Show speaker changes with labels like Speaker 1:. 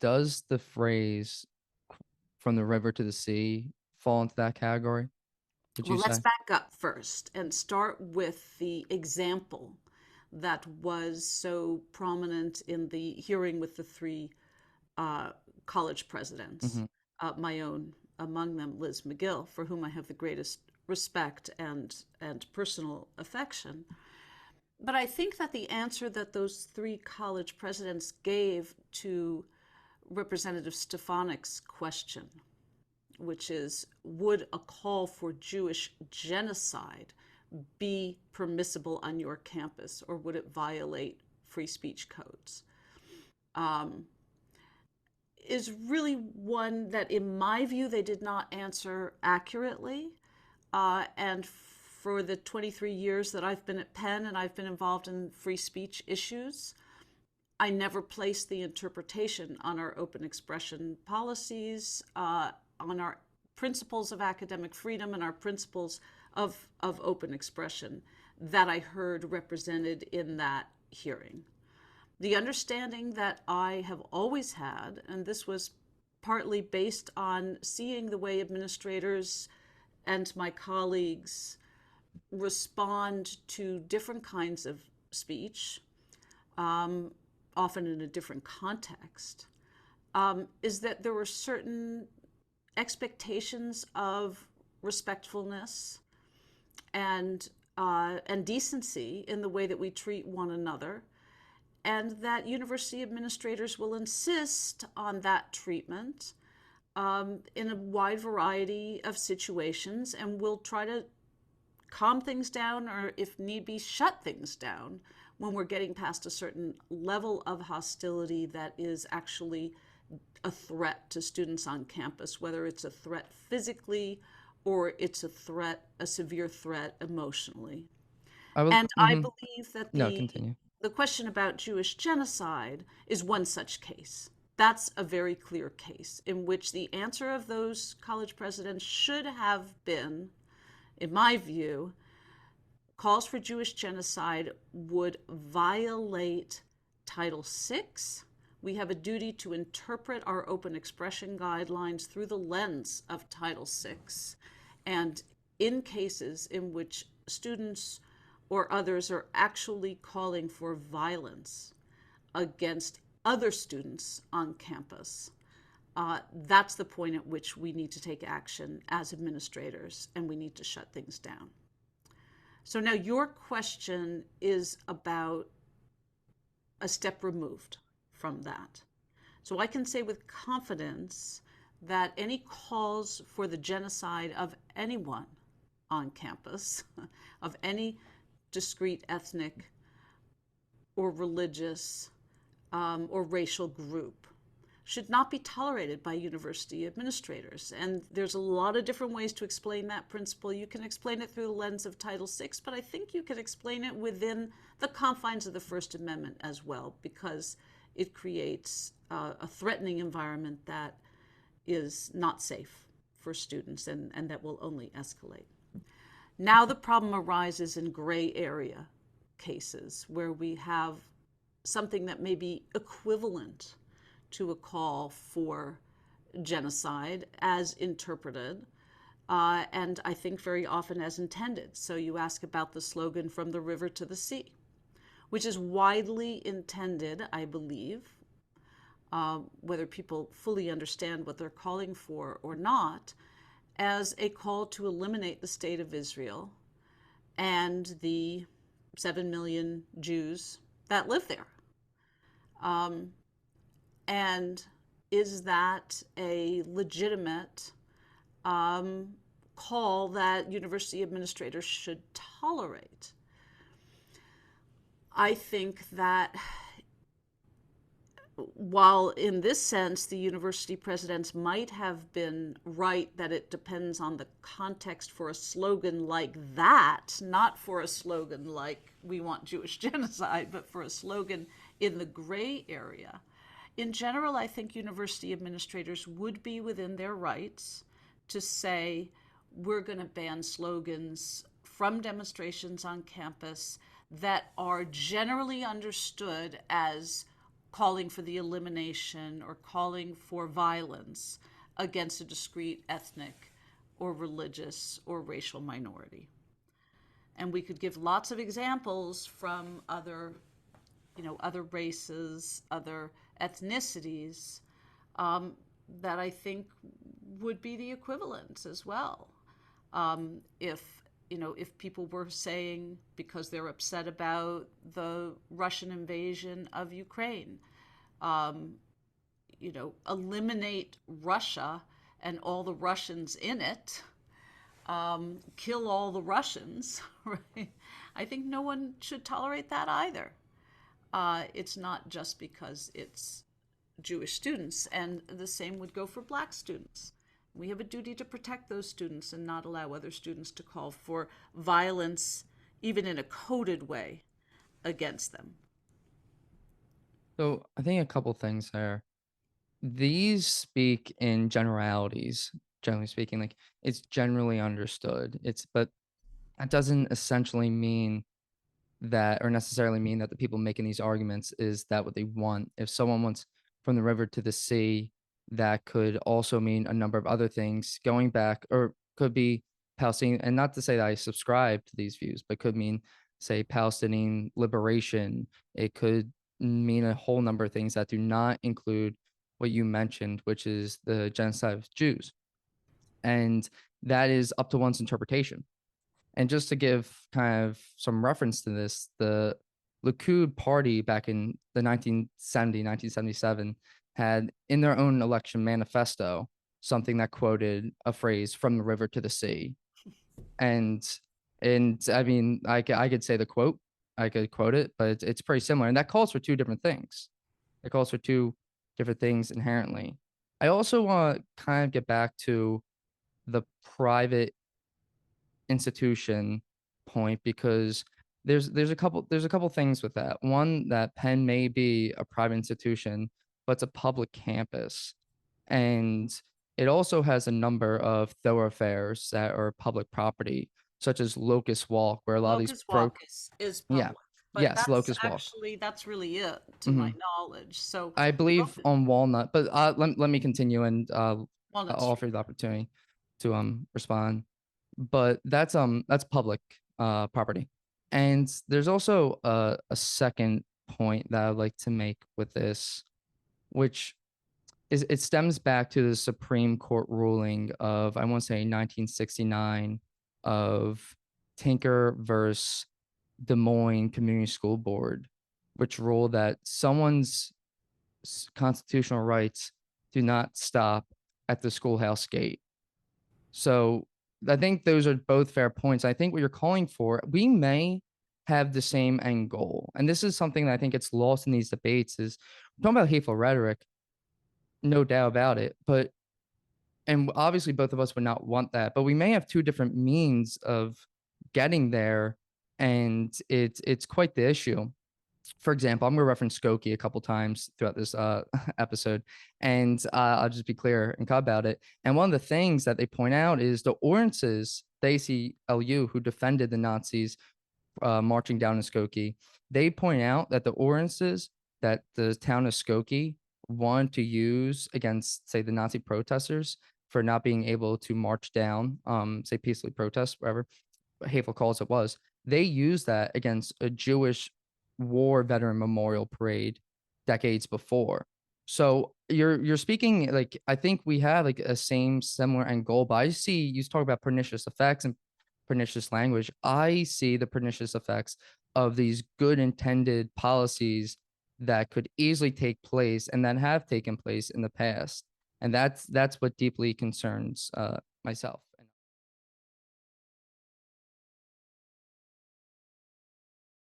Speaker 1: does the phrase "from the river to the sea" fall into that category, would
Speaker 2: Well,
Speaker 1: you
Speaker 2: let's
Speaker 1: say?
Speaker 2: back up first and start with the example that was so prominent in the hearing with the three uh, college presidents,
Speaker 1: Hmm.
Speaker 2: my own among them, Liz McGill, for whom I have the greatest respect and personal affection. But I think that the answer that those three college presidents gave to Representative Stefanik's question, which is, would a call for Jewish genocide be permissible on your campus, or would it violate free speech codes? Um, is really one that, in my view, they did not answer accurately. And for the 23 years that I've been at Penn and I've been involved in free speech issues, I never placed the interpretation on our open expression policies, on our principles of academic freedom and our principles of open expression that I heard represented in that hearing. The understanding that I have always had, and this was partly based on seeing the way administrators and my colleagues respond to different kinds of speech, um, often in a different context, is that there were certain expectations of respectfulness and decency in the way that we treat one another, and that university administrators will insist on that treatment in a wide variety of situations, and will try to calm things down, or if need be, shut things down when we're getting past a certain level of hostility that is actually a threat to students on campus, whether it's a threat physically or it's a threat, a severe threat emotionally.
Speaker 1: I would.
Speaker 2: And I
Speaker 1: Hmm.
Speaker 2: believe that
Speaker 1: No,
Speaker 2: the
Speaker 1: continue.
Speaker 2: the question about Jewish genocide is one such case. That's a very clear case in which the answer of those college presidents should have been, in my view, calls for Jewish genocide would violate Title VI. We have a duty to interpret our open expression guidelines through the lens of Title VI. And in cases in which students or others are actually calling for violence against other students on campus, that's the point at which we need to take action as administrators, and we need to shut things down. So now your question is about a step removed from that. So I can say with confidence that any calls for the genocide of anyone on campus, of any discrete ethnic or religious or racial group, should not be tolerated by university administrators. And there's a lot of different ways to explain that principle. You can explain it through the lens of Title VI, but I think you can explain it within the confines of the First Amendment as well, because it creates a threatening environment that is not safe for students, and that will only escalate. Now the problem arises in gray area cases where we have something that may be equivalent to a call for genocide as interpreted, and I think very often as intended. So you ask about the slogan "from the river to the sea," which is widely intended, I believe, whether people fully understand what they're calling for or not, as a call to eliminate the state of Israel and the 7 million Jews that live there. Um, and is that a legitimate call that university administrators should tolerate? I think that while in this sense the university presidents might have been right that it depends on the context for a slogan like that, not for a slogan like "we want Jewish genocide," but for a slogan in the gray area, in general, I think university administrators would be within their rights to say, we're going to ban slogans from demonstrations on campus that are generally understood as calling for the elimination or calling for violence against a discrete ethnic or religious or racial minority. And we could give lots of examples from other races, other ethnicities, that I think would be the equivalent as well. If people were saying, because they're upset about the Russian invasion of Ukraine, eliminate Russia and all the Russians in it, kill all the Russians, right? I think no one should tolerate that either. It's not just because it's Jewish students, and the same would go for Black students. We have a duty to protect those students and not allow other students to call for violence, even in a coded way, against them.
Speaker 1: So I think a couple things there. These speak in generalities, generally speaking, like it's generally understood. But that doesn't essentially mean that or necessarily mean that the people making these arguments is that what they want. If someone wants from the river to the sea, that could also mean a number of other things going back, or could be Palestinian. And not to say that I subscribe to these views, but could mean, say, Palestinian liberation. It could mean a whole number of things that do not include what you mentioned, which is the genocide of Jews. And that is up to one's interpretation. And just to give kind of some reference to this, the Likud party back in the 1977 had in their own election manifesto something that quoted a phrase from the river to the sea. And I mean, I could say the quote, I could quote it, but it's pretty similar. And that calls for two different things. It calls for two different things inherently. I also want to kind of get back to the private institution point, because there's a couple things with that. One, that Penn may be a private institution, but it's a public campus, and it also has a number of thoroughfares that are public property, such as Locust Walk, where a lot of these
Speaker 2: Locust Walk is
Speaker 1: yeah,
Speaker 2: public, but
Speaker 1: yes, Locust Walk.
Speaker 2: that's really it to my
Speaker 1: Mhm.
Speaker 2: knowledge. So
Speaker 1: I believe
Speaker 2: Locust,
Speaker 1: on Walnut, but let me continue, and
Speaker 2: Walnut
Speaker 1: I'll offer
Speaker 2: Street.
Speaker 1: you the opportunity to respond. But that's public property. And there's also a second point that I'd like to make with this, which is it stems back to the Supreme Court ruling of, I want to say, 1969, of Tinker versus Des Moines Community School Board, which ruled that someone's constitutional rights do not stop at the schoolhouse gate. So I think those are both fair points. I think what you're calling for, we may have the same end goal. And this is something that I think gets lost in these debates is we're talking about hateful rhetoric, no doubt about it. But and obviously both of us would not want that, but we may have two different means of getting there. And it's quite the issue. For example, I'm going to reference Skokie a couple times throughout this episode, and I'll just be clear and cut about it. And one of the things that they point out is the Orances, the ACLU, who defended the Nazis marching down in Skokie. They point out that the Orances that the town of Skokie wanted to use against, say, the Nazi protesters for not being able to march down, say, peacefully protest, whatever hateful calls it was, they used that against a Jewish war veteran memorial parade decades before. So you're speaking, like, I think we have like a same similar end goal, but I see you talk about pernicious effects and pernicious language. I see the pernicious effects of these good intended policies that could easily take place and that have taken place in the past. And that's what deeply concerns myself.